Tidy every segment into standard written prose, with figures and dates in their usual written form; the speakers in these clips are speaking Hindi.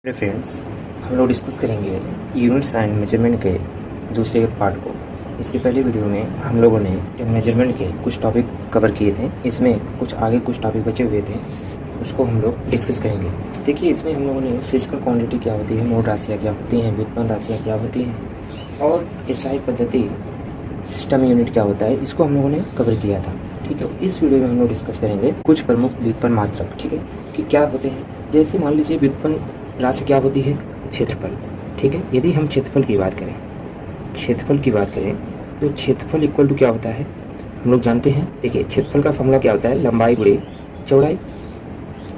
मेरे फ्रेंड्स, हम लोग डिस्कस करेंगे यूनिट्स एंड मेजरमेंट के दूसरे पार्ट को। इसके पहले वीडियो में हम लोगों ने मेजरमेंट के कुछ टॉपिक कवर किए थे। इसमें कुछ आगे कुछ टॉपिक बचे हुए थे, उसको हम लोग डिस्कस करेंगे। देखिए, इसमें हम लोगों ने फिजिकल क्वांटिटी क्या होती है, मोड राशियाँ क्या होती हैं, व्युत्पन्न राशियाँ क्या होती हैं और एसआई पद्धति सिस्टम यूनिट क्या होता है, इसको हम लोगों ने कवर किया था। ठीक है, इस वीडियो में हम लोग डिस्कस करेंगे कुछ प्रमुख व्युत्पन्न मात्रक, ठीक है, कि क्या होते हैं। जैसे मान लीजिए व्युत्पन्न राशि क्या होती है, क्षेत्रफल। ठीक है, यदि हम क्षेत्रफल की बात करें तो क्षेत्रफल इक्वल टू क्या होता है, हम लोग जानते हैं। देखिए, क्षेत्रफल का फॉर्मूला क्या होता है, लंबाई गुणे चौड़ाई।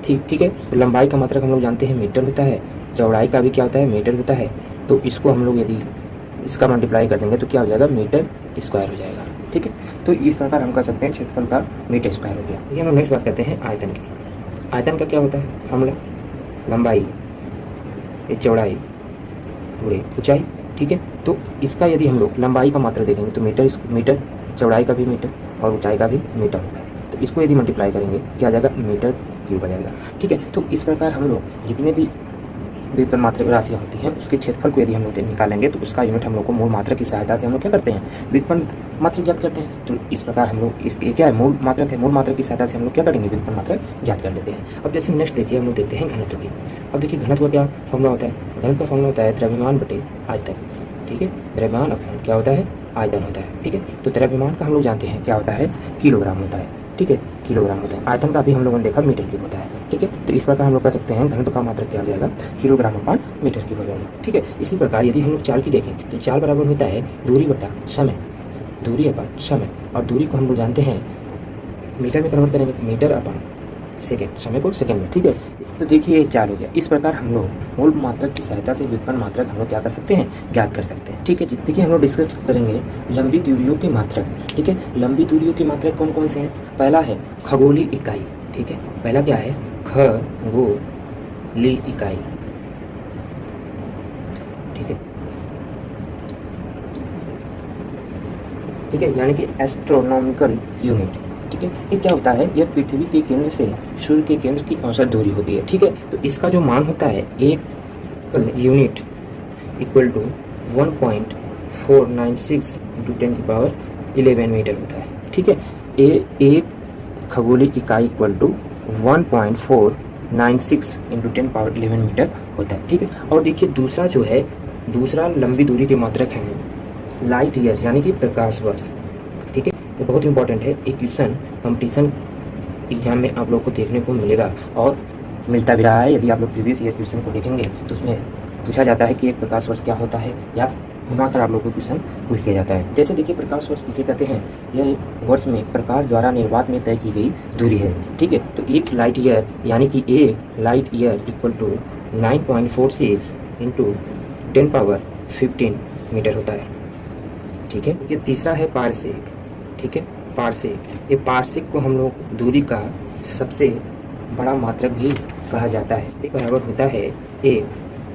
ठीक है, तो लंबाई का मात्रक हम लोग जानते हैं मीटर होता है, चौड़ाई का भी क्या होता है, मीटर होता है। तो इसको हम लोग यदि इसका मल्टीप्लाई कर देंगे तो क्या हो जाएगा, मीटर स्क्वायर हो जाएगा। ठीक है, तो इस प्रकार हम कर सकते हैं क्षेत्रफल का मीटर स्क्वायर हो गया। ये हम लोग नेक्स्ट बात करते हैं आयतन की। आयतन का क्या होता है फॉर्मूला, लंबाई ये चौड़ाई गुणे ऊंचाई। ठीक है, तो इसका यदि हम लोग लंबाई का मात्रा देखेंगे तो मीटर, चौड़ाई का भी मीटर और ऊंचाई का भी मीटर होता है। तो इसको यदि मल्टीप्लाई करेंगे क्या आ जाएगा, मीटर क्यूब आ जाएगा। ठीक है, तो इस प्रकार हम लोग जितने भी व्युत्पन्न मात्रक राशियाँ होती हैं उसके क्षेत्रफल को यदि हम लोग निकालेंगे तो उसका यूनिट हम लोग को मूल मात्रक की सहायता से हम लोग क्या करते हैं, व्युत्पन्न मात्रक ज्ञात करते हैं। तो इस प्रकार हम लोग इसके क्या है, मूल मात्रक है, मूल मात्रक की सहायता से हम लोग क्या करेंगे, व्युत्पन्न मात्रक ज्ञात कर लेते हैं। अब जैसे नेक्स्ट देखिए, हम लोग देखते हैं घनत्व की। अब देखिए, घनत्व का क्या फॉर्मूला होता है, घनत्व का फॉर्मूला होता है द्रव्यमान बटे आयतन। ठीक है, द्रव्यमान अपॉन क्या होता है, आयतन होता है। ठीक है, तो द्रव्यमान का हम लोग जानते हैं क्या होता है, किलोग्राम होता है। ठीक है, किलोग्राम होता है। आयतन का भी हम लोगों ने देखा मीटर क्यूब होता है। ठीक है, तो इस प्रकार हम लोग कर सकते हैं घनत्व का मात्रक क्या हो जाएगा, किलोग्राम अपॉन मीटर क्यूब हो जाएगा। ठीक है, इसी प्रकार यदि हम लोग चाल की देखें तो चाल बराबर होता है दूरी बटा समय, दूरी अपॉन समय। और दूरी को हम लोग जानते हैं मीटर में कन्वर्ट करेंगे, मीटर अपॉन सेकेंड, समय को सेकेंड में। ठीक है, तो देखिए ये चाल हो गया। इस प्रकार हम लोग मूल मात्रक की सहायता से व्युत्पन्न मात्रक हम लोग क्या कर सकते हैं, ज्ञात कर सकते हैं। ठीक है, जितने की हम लोग डिस्कस करेंगे लंबी दूरियों के मात्रक। ठीक है, लंबी दूरियों के मात्रक कौन कौन से हैं, पहला है खगोलीय इकाई। ठीक है, पहला क्या है, खगोलीय इकाई। ठीक है, ठीक है, यानी कि एस्ट्रोनॉमिकल यूनिट। ठीक है, ये क्या होता है, यह पृथ्वी के केंद्र से सूर्य के केंद्र की औसत दूरी होती है। ठीक है, तो इसका जो मान होता है एक यूनिट इक्वल टू 1.496 इंटू 10 की पावर 11 मीटर होता है। ठीक है, एक खगोलीय इकाई equal to 1.496 into 10 power 11 metre होता है। ठीक है, और देखिए दूसरा जो है, दूसरा लंबी दूरी के मात्रक है लाइट ईयर, यानी कि प्रकाश वर्ष। ठीक है, ये बहुत इंपॉर्टेंट है। एक क्वेश्चन कंपटीशन एग्जाम में आप लोग को देखने को मिलेगा और मिलता भी रहा है। यदि आप लोग प्रीवियस ईयर क्वेश्चन को देखेंगे तो उसमें पूछा जाता है कि एक प्रकाश वर्ष क्या होता है, या घुमाकर आप लोग को क्वेश्चन पूछ किया जाता है। जैसे देखिए, प्रकाश वर्ष किसे कहते हैं, यह वर्ष में प्रकाश द्वारा निर्वात में तय की गई दूरी है। ठीक है, तो एक लाइट ईयर यानी कि एक light year equal to 9.46 into 10 power 15 metre होता है। ठीक है, ये तीसरा है पारसेक। ठीक है, पारसेक, ये पारसेक को हम लोग दूरी का सबसे बड़ा मात्रक भी कहा जाता है। एक बराबर होता है, एक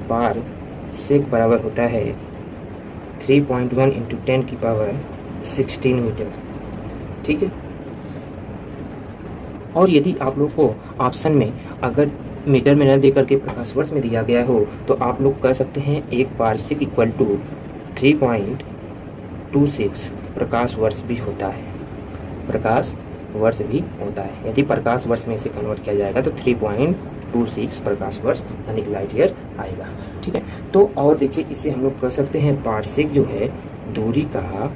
पारसेक बराबर होता है 3.1 इंटू 10 की पावर 16 मीटर। ठीक है, और यदि आप लोग को ऑप्शन में अगर मीटर में न देकर के प्रकाश वर्ष में दिया गया हो तो आप लोग कह सकते हैं एक पारसेक इक्वल टू 3.26 प्रकाश वर्ष भी होता है, प्रकाश वर्ष भी होता है। यदि प्रकाश वर्ष में इसे कन्वर्ट किया जाएगा तो 3.26 प्रकाश वर्ष यानी कि लाइट ईयर आएगा। ठीक है, तो और देखिए इसे हम लोग कह सकते हैं पारसेक जो है दूरी का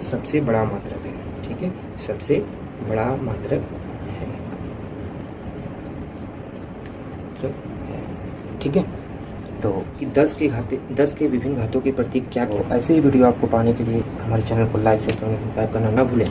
सबसे बड़ा मात्रक है। ठीक है, सबसे बड़ा मात्रक है। ठीक है, तो 10 के विभिन्न घातों के प्रतीक क्या हो। ऐसे ही वीडियो आपको पाने के लिए हमारे चैनल को लाइक, शेयर, कमेंट, सब्सक्राइब करना न भूलें।